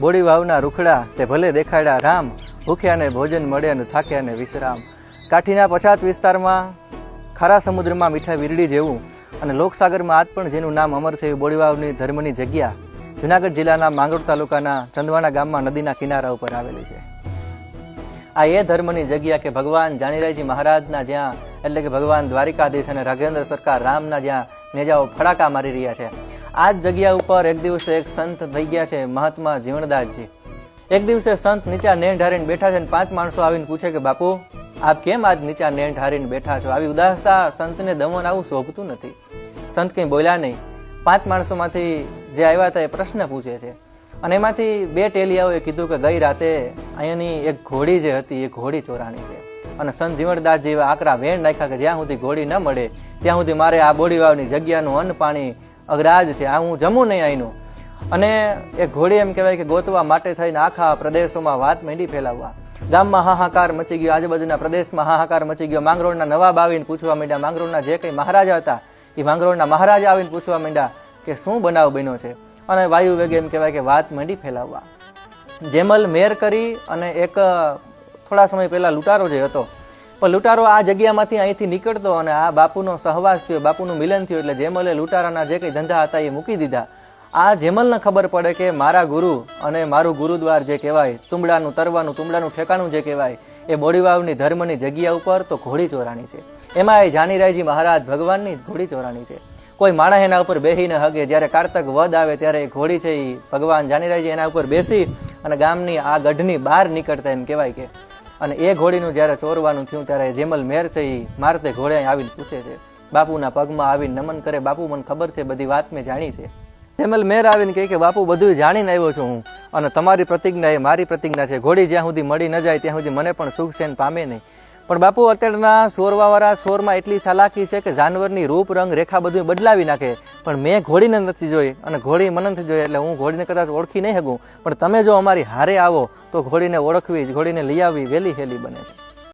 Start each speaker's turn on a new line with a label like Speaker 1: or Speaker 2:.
Speaker 1: Body વાવના રૂખડા તે ભલે દેખાડ્યા રામ, ભૂખ્યાને ભોજન મળે અને થાક્યાને વિશ્રામ. કાઠીના પછાત વિસ્તારમાં ખારા સમુદ્રમાં મીઠા વીરડી જેવું અને લોકસાગરમાં આજ પણ જેનું નામ અમર છે એવી બોડીવાવની ધર્મની જગ્યા જુનાગઢ જિલ્લાના માંગરોળ તાલુકાના ચંદવાણા ગામમાં નદીના કિનારા ઉપર આવેલી છે. આ એ ધર્મની જગ્યા કે ભગવાન જાનીરાયજી મહારાજના જ્યાં એટલે કે ભગવાન દ્વારિકાધીશ અને રાઘવેન્દ્ર સરકાર રામના જ્યાં નેજાઓ ફડાકા મારી રહ્યા છે. આ જ જગ્યા ઉપર એક દિવસે એક સંત થઈ ગયા છે મહાત્મા જીવણદાસજી. એક દિવસે સંત નીચા નેણ ઢારીને બેઠા છે અને 5 માણસો આવીને પૂછે કે બાપુ આપ કેમ આજ નીચા નેણ ઢારીને બેઠા છો? આવી ઉદાસતા સંતને દમન આવું શોભતું નથી. સંત કંઈ બોલ્યા નહીં. 5 માણસોમાંથી જે આવ્યા હતા એ પ્રશ્ન પૂછે છે અને એમાંથી 2 ટેલિયાઓએ કીધું કે ગઈ રાતે અહીંયાની એક ઘોડી જે હતી એ ઘોડી ચોરાણી છે. અને સંત જીવણદાસજી એવા આકરા વેણ નાખ્યા કે જ્યાં સુધી ઘોડી ન મળે ત્યાં સુધી મારે આ બોડીવાવની જગ્યાનું અન્ન પાણી અગ્રાજ છે, આ હું જમું નહીં અહીંનું. અને એ ઘોડી એમ કહેવાય કે ગોતવા માટે થઈને આખા પ્રદેશોમાં વાત માંડી ફેલાવવા. ગામમાં હાહાકાર મચી ગયો, આજુબાજુના પ્રદેશમાં હાહાકાર મચી ગયો. માંગરોળના નવાબ આવીને પૂછવા માંડ્યા, માંગરોળના જે કંઈ મહારાજા હતા એ માંગરોળના મહારાજા આવીને પૂછવા માંડ્યા કે શું બનાવ બન્યો છે. અને વાયુ વેગે એમ કહેવાય કે વાત માંડી ફેલાવવા. જેમલ મેર કરી અને એક થોડા સમય પહેલા લૂંટારો જે હતો, પણ લૂંટારો આ જગ્યામાંથી અહીંથી નીકળતો અને આ બાપુનો સહવાસ થયો, બાપુનું મિલન થયું એટલે જેમલે લૂંટારાના જે કંઈ ધંધા હતા એ મૂકી દીધા. આ જેમલને ખબર પડે કે મારા ગુરુ અને મારું ગુરુદ્વાર જે કહેવાય તુંબડાનું તરવાનું તુંબડાનું ઠેકાણું જે કહેવાય એ બોડીવાવની ધર્મની જગ્યા ઉપર તો ઘોડી ચોરાણી છે. એમાં એ જાનીરાયજી મહારાજ ભગવાનની ઘોડી ચોરાણી છે. કોઈ માણસ એના ઉપર બેસીને હગે. જ્યારે કારતક વદ આવે ત્યારે એ ઘોડી છે એ ભગવાન જાનીરાયજી એના ઉપર બેસી અને ગામની આ ગઢની બહાર નીકળતા એમ કહેવાય કે. અને એ ઘોડીનું જ્યારે ચોરવાનું થયું ત્યારે જેમલ મેર છે એ મારતે ઘોડે આવીને પૂછે છે, બાપુના પગમાં આવીને નમન કરે, બાપુ મને ખબર છે બધી વાત મેં જાણી છે. જેમલ મેર આવીને કહે કે બાપુ બધું જાણીને આવ્યો છું હું અને તમારી પ્રતિજ્ઞા એ મારી પ્રતિજ્ઞા છે. ઘોડી જ્યાં સુધી મળી ન જાય ત્યાં સુધી મને પણ સુખ સેન પામે નહીં. પણ બાપુ અત્યારના સોરવાવાળા સોરમાં એટલી ચાલાકી છે કે જાનવરની રૂપ રંગ રેખા બધું બદલાવી નાખે. પણ મેં ઘોડીને નથી જોઈ અને ઘોડી મને નથી જોઈ એટલે હું ઘોડીને કદાચ ઓળખી નહીં શકું. પણ તમે જો અમારી હારે આવો તો ઘોડીને ઓળખવી, ઘોડીને લઈ આવવી વહેલી હેલી બને છે.